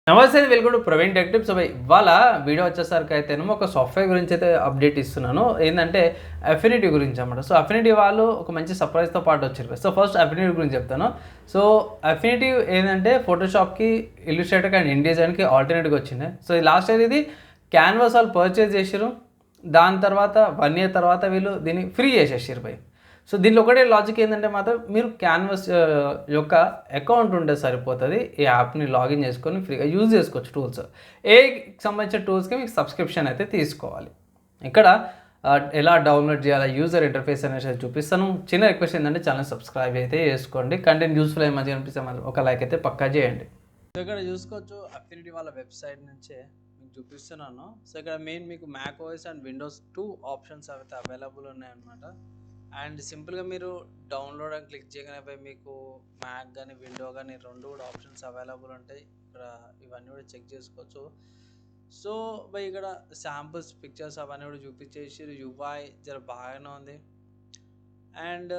నమస్తే, welcome to Praveen tech tips. ఇవాళ video వచ్చేసరికి అయితేనేమో ఒక సాఫ్ట్వేర్ గురించి అయితే అప్డేట్ ఇస్తున్నాను. ఏంటంటే అఫినిటీ గురించి అన్నమాట. సో అఫినిటీ వాళ్ళు ఒక మంచి సర్ప్రైజ్తో పాటు వచ్చారు. సో ఫస్ట్ అఫినిటీ గురించి చెప్తాను. సో అఫినిటీ ఏంటంటే ఫోటోషాప్కి, ఇల్లుస్ట్రేటర్కి అండ్ ఇన్డిజైన్కి ఆల్టర్నేట్గా వచ్చింది. సో ఇది లాస్ట్ ఇయర్ ఇది క్యాన్వాస్ వాళ్ళు పర్చేజ్ చేసారు. దాని తర్వాత 1 year తర్వాత వీళ్ళు దీన్ని ఫ్రీ చేసేసారు బై. సో దీనిలో ఒకటే లాజిక్ ఏంటంటే మాత్రం మీరు క్యాన్వాస్ యొక్క అకౌంట్ ఉంటే సరిపోతుంది. ఈ యాప్ని లాగిన్ చేసుకొని ఫ్రీగా యూజ్ చేసుకోవచ్చు టూల్స్. ఏకి సంబంధించిన టూల్స్కి మీకు సబ్స్క్రిప్షన్ అయితే తీసుకోవాలి. ఇక్కడ ఎలా డౌన్లోడ్ చేయాలి, యూజర్ ఇంటర్ఫేస్ అనేది చూపిస్తాను. చిన్న రిక్వెస్ట్ ఏంటంటే ఛానల్ సబ్స్క్రైబ్ అయితే చేసుకోండి. కంటెంట్ యూస్ఫుల్ అయ్యి మంచిగా అనిపిస్తే ఒక లైక్ అయితే పక్కా చేయండి. సో ఇక్కడ చూసుకోవచ్చు అఫినిటీ వాళ్ళ వెబ్సైట్ నుంచే మీకు చూపిస్తున్నాను. సో ఇక్కడ మెయిన్ మీకు Mac OS and Windows 2 options అయితే అవైలబుల్ ఉన్నాయన్నమాట. అండ్ సింపుల్గా మీరు డౌన్లోడ్ అని క్లిక్ చేయగానే మీకు మ్యాక్ కానీ విండో కానీ రెండు కూడా ఆప్షన్స్ అవైలబుల్ ఉంటాయి. ఇక్కడ ఇవన్నీ కూడా చెక్ చేసుకోవచ్చు. సో ఇక్కడ శాంపుల్స్ పిక్చర్స్ అవన్నీ కూడా చూపించేసి యూఐ జర బాగానే ఉంది. అండ్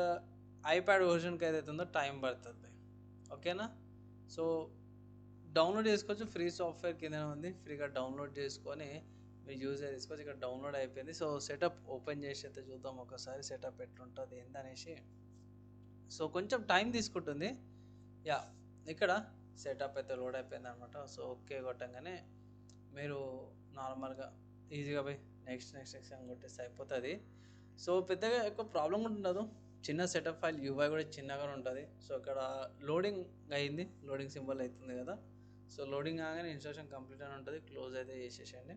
ఐప్యాడ్ వర్షన్కి ఏదైతే ఉందో టైం పడుతుంది. ఓకేనా? సో డౌన్లోడ్ చేసుకోవచ్చు. ఫ్రీ సాఫ్ట్వేర్ కిందనే ఉంది. ఫ్రీగా డౌన్లోడ్ చేసుకొని మీరు యూజ్ చేసుకోవచ్చు. ఇక్కడ డౌన్లోడ్ అయిపోయింది. సో సెటప్ ఓపెన్ చేసి అయితే చూద్దాం ఒకసారి సెటప్ ఎట్లుంటుంది ఏందనేసి. సో కొంచెం టైం తీసుకుంటుంది. యా, ఇక్కడ సెటప్ అయితే లోడ్ అయిపోయింది అనమాట. సో ఓకే కొట్టంగానే మీరు నార్మల్గా ఈజీగా పోయి నెక్స్ట్ అని కొట్టేసి అయిపోతుంది. సో పెద్దగా ఎక్కువ ప్రాబ్లం కూడా ఉండదు. చిన్న సెటప్ ఫైల్ యూఐ కూడా చిన్నగా ఉంటుంది. సో ఇక్కడ లోడింగ్ అయింది, లోడింగ్ సింబల్ అవుతుంది కదా. సో లోడింగ్ కాగానే ఇన్స్టాలేషన్ కంప్లీట్ అని ఉంటుంది. క్లోజ్ అయితే చేసేసేయండి.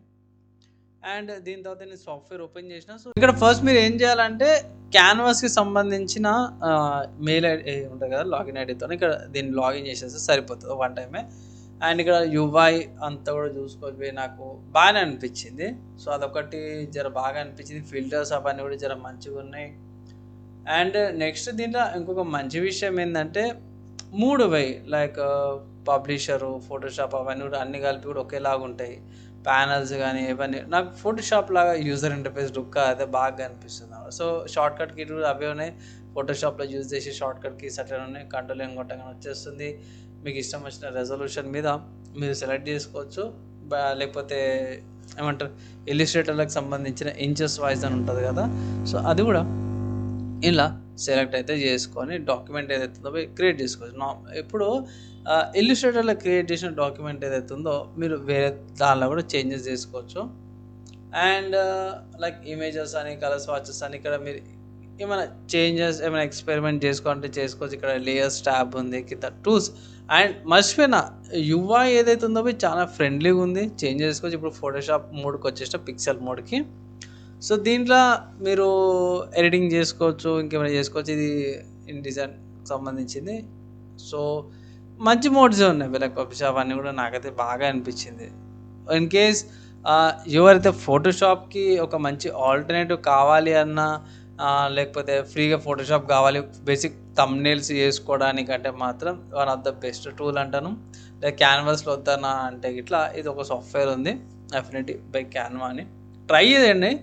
అండ్ దీని తర్వాత నేను సాఫ్ట్వేర్ ఓపెన్ చేసిన. సో ఇక్కడ ఫస్ట్ మీరు ఏం చేయాలంటే క్యాన్వాస్కి సంబంధించిన మెయిల్ ఐడి ఉంటుంది కదా, లాగిన్ ఐడితో ఇక్కడ దీన్ని లాగిన్ చేసేస్తే సరిపోతుంది వన్ టైమే. అండ్ ఇక్కడ యూఐ అంతా కూడా చూసుకోవచ్చు. నాకు బాగానే అనిపించింది. సో అదొకటి జర బాగా అనిపించింది. ఫిల్టర్స్ అవన్నీ కూడా జర మంచిగా ఉన్నాయి. అండ్ నెక్స్ట్ దీంట్లో ఇంకొక మంచి విషయం ఏంటంటే 3 లైక్ పబ్లిషరు, ఫోటోషాప్ అవన్నీ కూడా అన్ని కలిపి కూడా ఒకేలాగా ఉంటాయి. ప్యానల్స్ కానీ ఇవన్నీ నాకు ఫోటోషాప్ లాగా యూజర్ ఇంటర్ఫేస్ లుక్ అయితే బాగా అనిపిస్తుంది. సో షార్ట్ కట్ కీ కూడా అవే ఉన్నాయి. ఫోటోషాప్లో యూజ్ చేసి షార్ట్ కట్ కీస్ అట్లా ఉన్నాయి. కంట్రోల్ ఏం కొట్టగానే వచ్చేస్తుంది. మీకు ఇష్టం వచ్చిన రెజల్యూషన్ మీద మీరు సెలెక్ట్ చేసుకోవచ్చు. లేకపోతే ఏమంటారు ఇల్లుస్ట్రేటర్లకు సంబంధించిన ఇంచెస్ వైజ్ అని ఉంటుంది కదా. సో అది కూడా ఇలా సెలెక్ట్ అయితే చేసుకొని డాక్యుమెంట్ ఏదైతే ఉందో క్రియేట్ చేసుకోవచ్చు. ఇప్పుడు ఇల్లుస్ట్రేటర్లో క్రియేట్ చేసిన డాక్యుమెంట్ ఏదైతే ఉందో మీరు వేరే దానిలో కూడా చేంజెస్ చేసుకోవచ్చు. అండ్ లైక్ ఇమేజెస్ అని, కలర్ స్వాచెస్ అని ఇక్కడ మీరు ఏమైనా చేంజెస్ ఏమైనా ఎక్స్పెరిమెంట్ చేసుకోవాలంటే చేసుకోవచ్చు. ఇక్కడ లేయర్స్ ట్యాబ్ ఉంది, కింద టూల్స్. అండ్ మర్చిపోయిన యూఐ ఏదైతే ఉందో చాలా ఫ్రెండ్లీగా ఉంది, చేంజ్ చేసుకోవచ్చు. ఇప్పుడు ఫోటోషాప్ మోడ్కి వచ్చేసిన పిక్సెల్ మోడ్కి. సో దీంట్లో మీరు ఎడిటింగ్ చేసుకోవచ్చు, ఇంకేమైనా చేసుకోవచ్చు. ఇది ఇన్డిజైన్ సంబంధించింది. సో మంచి మోడ్స్ ఉన్నాయి. లైక్ పబ్లిష్ అవన్నీ కూడా నాకైతే బాగా అనిపించింది. ఇన్ కేస్ ఎవరైతే ఫోటోషాప్కి ఒక మంచి ఆల్టర్నేటివ్ కావాలి అన్నా, లేకపోతే ఫ్రీగా ఫోటోషాప్ కావాలి బేసిక్ థంబ్నెయిల్స్ చేసుకోవడానికంటే మాత్రం one of the best tool అంటాను. లైక్ క్యాన్వాస్లో వద్దన్నా అంటే ఇట్లా ఇది ఒక సాఫ్ట్వేర్ ఉంది, అఫినిటీ బై క్యాన్వా అని. ట్రై చేయండి.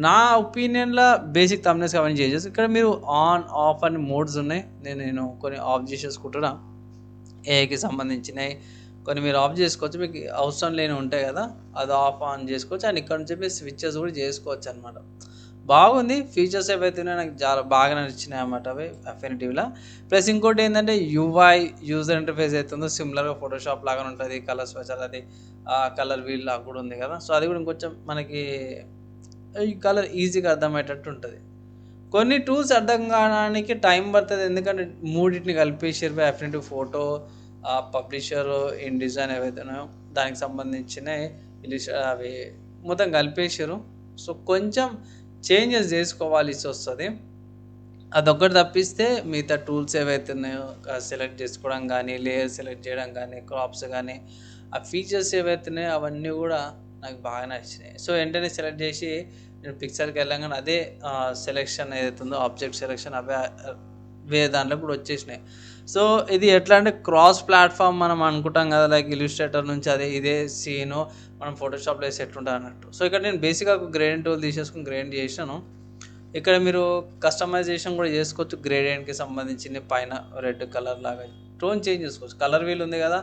నా ఒపీనియన్లో బేసిక్ థంబ్నెయిల్స్ అవన్నీ చేసేసి ఇక్కడ మీరు ఆన్ ఆఫ్ అని మోడ్స్ ఉన్నాయి. నేను కొన్ని ఆఫ్ చేసేసుకుంటున్నా. ఏఐకి సంబంధించినవి కొన్ని మీరు ఆఫ్ చేసుకోవచ్చు. మీకు అవసరం లేని ఉంటాయి కదా, అది ఆఫ్ ఆన్ చేసుకోవచ్చు. అండ్ ఇక్కడ నుంచి మీరు స్విచ్చెస్ కూడా చేసుకోవచ్చు అనమాట. బాగుంది. ఫీచర్స్ ఏవైతే ఉన్నాయో నాకు చాలా బాగా నచ్చినాయి అన్నమాట అవి అఫినిటీలో. ప్లస్ ఇంకోటి ఏంటంటే యూఐ యూజర్ ఇంటర్ఫేస్ అవుతుందో సిమిలర్గా ఫోటోషాప్ లాగా ఉంటుంది. కలర్ స్విచ్ అది కలర్ వీల్ లాగా కూడా ఉంది కదా. సో అది కూడా ఇంకొంచెం మనకి ఈ కలర్ ఈజీగా అర్థమయ్యేటట్టు ఉంటుంది. కొన్ని టూల్స్ అర్థం కావడానికి టైం పడుతుంది, ఎందుకంటే మూడింటిని కలిపేసారు. అఫినిటీ ఫోటో, పబ్లిషర్, ఇన్డిజైన్ ఏవైతే ఉన్నాయో దానికి సంబంధించిన అవి మొత్తం కలిపేసారు. సో కొంచెం చేంజెస్ చేసుకోవాల్సి వస్తుంది. అదొక్కటి తప్పిస్తే మిగతా టూల్స్ ఏవైతే ఉన్నాయో సెలెక్ట్ చేసుకోవడం కానీ, లేయర్ సెలెక్ట్ చేయడం కానీ, క్రాప్స్ కానీ, ఆ ఫీచర్స్ ఏవైతే ఉన్నాయో అవన్నీ కూడా నాకు బాగా నచ్చినాయి. సో వెంటనే సెలెక్ట్ చేసి నేను పిక్చర్కి వెళ్ళగానే అదే సెలెక్షన్ ఏదైతే ఉందో ఆబ్జెక్ట్ సెలెక్షన్ అవే వేరే దాంట్లో కూడా వచ్చేసినాయి. సో ఇది ఎట్లా అంటే క్రాస్ ప్లాట్ఫామ్ మనం అనుకుంటాం కదా, లైక్ ఇల్లుస్ట్రేటర్ నుంచి ఇదే సీను మనం ఫోటోషాప్లో వేసి ఎట్లుంటుంది అన్నట్టు. సో ఇక్కడ నేను బేసిక్గా ఒక గ్రేడియంట్ టూల్ తీసేసుకుని గ్రేడియంట్ చేసాను. ఇక్కడ మీరు కస్టమైజేషన్ కూడా చేసుకోవచ్చు. గ్రేడియంట్కి సంబంధించిన పైన రెడ్ కలర్ లాగా టోన్ చేంజ్ చేసుకోవచ్చు. కలర్ వీల్ ఉంది కదా,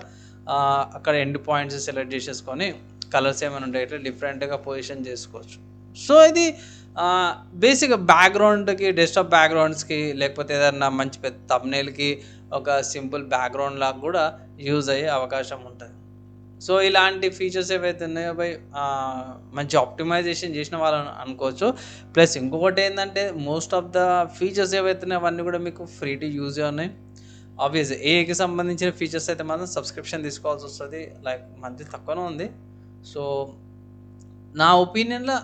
అక్కడ ఎండ్ పాయింట్స్ సెలెక్ట్ చేసేసుకొని కలర్స్ ఏమైనా ఉంటాయి ఇట్లా డిఫరెంట్గా పొజిషన్ చేసుకోవచ్చు. సో ఇది బేసిక్గా బ్యాక్గ్రౌండ్కి, డెస్క్టాప్ బ్యాక్గ్రౌండ్స్కి, లేకపోతే ఏదన్నా మంచి పెద్ద థంబ్నెయిల్కి ఒక సింపుల్ బ్యాక్గ్రౌండ్ లాగా కూడా యూజ్ అయ్యే అవకాశం ఉంటుంది. సో ఇలాంటి ఫీచర్స్ ఏవైతే ఉన్నాయో మంచి ఆప్టిమైజేషన్ చేసిన వాళ్ళని అనుకోవచ్చు. ప్లస్ ఇంకొకటి ఏంటంటే మోస్ట్ ఆఫ్ ద ఫీచర్స్ ఏవైతే ఉన్నాయో అవన్నీ కూడా మీకు ఫ్రీ టు యూజ్ ఉన్నాయి. ఆబ్వియస్ ఏఐకి సంబంధించిన ఫీచర్స్ అయితే మాత్రం సబ్స్క్రిప్షన్ తీసుకోవాల్సి వస్తుంది, లైక్ మంత్లీ తక్కువనే ఉంది. సో నా ఒపీనియన్లో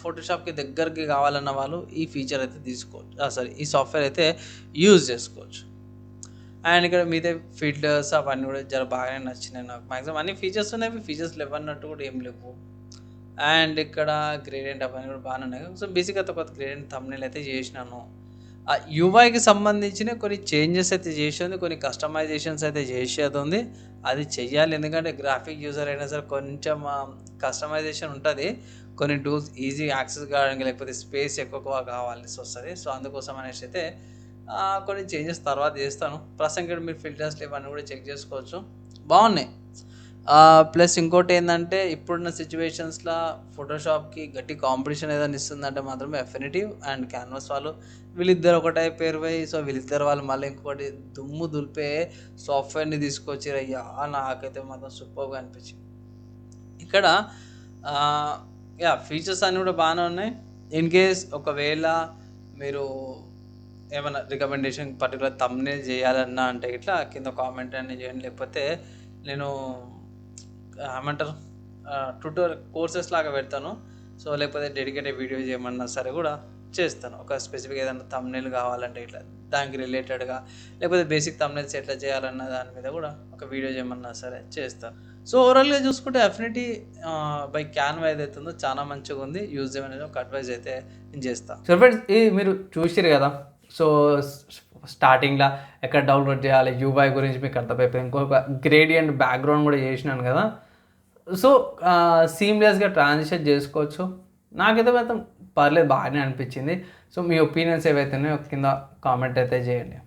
ఫోటోషాప్కి దగ్గరికి కావాలన్న వాళ్ళు ఈ ఫీచర్ అయితే తీసుకోవచ్చు, ఈ సాఫ్ట్వేర్ అయితే యూజ్ చేసుకోవచ్చు. అండ్ ఇక్కడ మీదే ఫిల్టర్స్ అవన్నీ కూడా చాలా బాగానే నచ్చినాయి నాకు. మ్యాక్సిమం అన్ని ఫీచర్స్ ఉన్నాయి, ఫీచర్స్ లేవన్నట్టు కూడా ఏం లేవు. అండ్ ఇక్కడ గ్రేడియంట్ అవన్నీ కూడా బాగానే ఉన్నాయి. సో బేసిక్గా ఒక గ్రేడియంట్ థంబ్నెయిల్ అయితే చేసినాను. యూఐకి సంబంధించిన కొన్ని చేంజెస్ అయితే చేసేది, కొన్ని కస్టమైజేషన్స్ అయితే చేసేది ఉంది. అది చెయ్యాలి, ఎందుకంటే గ్రాఫిక్ యూజర్ అయినా సరే కొంచెం కస్టమైజేషన్ ఉంటుంది. కొన్ని టూల్స్ ఈజీ యాక్సెస్ కావడానికి, లేకపోతే స్పేస్ ఎక్కువ కావాల్సి వస్తుంది. సో అందుకోసం అనేసి అయితే కొన్ని చేంజెస్ తర్వాత చేస్తాను. ప్రస్తుతం మీరు ఫిల్టర్స్ ఇవన్నీ కూడా చెక్ చేసుకోవచ్చు, బాగున్నాయి. ప్లస్ ఇంకోటి ఏంటంటే ఇప్పుడున్న సిచ్యువేషన్స్లో ఫోటోషాప్కి గట్టి కాంపిటీషన్ ఏదైనా ఇస్తుందంటే మాత్రమే ఎఫినిటీ అండ్ క్యాన్వాస్ వాళ్ళు, వీళ్ళిద్దరు ఒకటే పేరు పోయి, సో వీళ్ళిద్దరు వాళ్ళు మళ్ళీ ఇంకొకటి దుమ్ము దులిపే సాఫ్ట్వేర్ని తీసుకొచ్చారు. అయ్యా నాకైతే మాత్రం సూపర్గా అనిపించింది. ఇక్కడ ఫీచర్స్ అన్నీ కూడా బాగానే ఉన్నాయి. ఇన్ కేస్ ఒకవేళ మీరు ఏమైనా రికమెండేషన్ పర్టికులర్ థంబ్నెయిల్ చేయాలన్నా అంటే ఇట్లా కింద కామెంట్ అనేది చేయండి, లేకపోతే నేను ఏమంటారు ట్యూటోరియల్ కోర్సెస్ లాగా పెడతాను. సో లేకపోతే డెడికేటెడ్ వీడియో చేయమన్నా సరే కూడా చేస్తాను. ఒక స్పెసిఫిక్ ఏదైనా థంబ్నెయిల్ కావాలంటే ఇట్లా దానికి రిలేటెడ్గా, లేకపోతే బేసిక్ థంబ్నెయిల్స్ ఎట్లా చేయాలన్న దాని మీద కూడా ఒక వీడియో చేయమన్నా సరే చేస్తాను. సో ఓవరాల్గా చూసుకుంటే అఫినిటీ బై క్యాన్వా ఏదైతే ఉందో చాలా మంచిగా ఉంది. యూజ్ చేయమనేది ఒక అడ్వైజ్ అయితే నేను చేస్తాను. సో ఫ్రెండ్స్ ఇది మీరు చూసిరు కదా. సో స్టార్టింగ్లో ఎక్కడ డౌన్లోడ్ చేయాలి యూఐ గురించి మీకు అర్థమైపోయింది. ఇంకొక గ్రేడియంట్ బ్యాక్గ్రౌండ్ కూడా చేసినాను కదా. సో సీమ్లెస్గా ట్రాన్సిషన్ చేసుకోవచ్చు. నాకైతే మాత్రం పర్లేదు, బాగానే అనిపించింది. సో మీ ఒపీనియన్స్ ఏవైతే ఉన్నాయో కింద కామెంట్ అయితే చేయండి.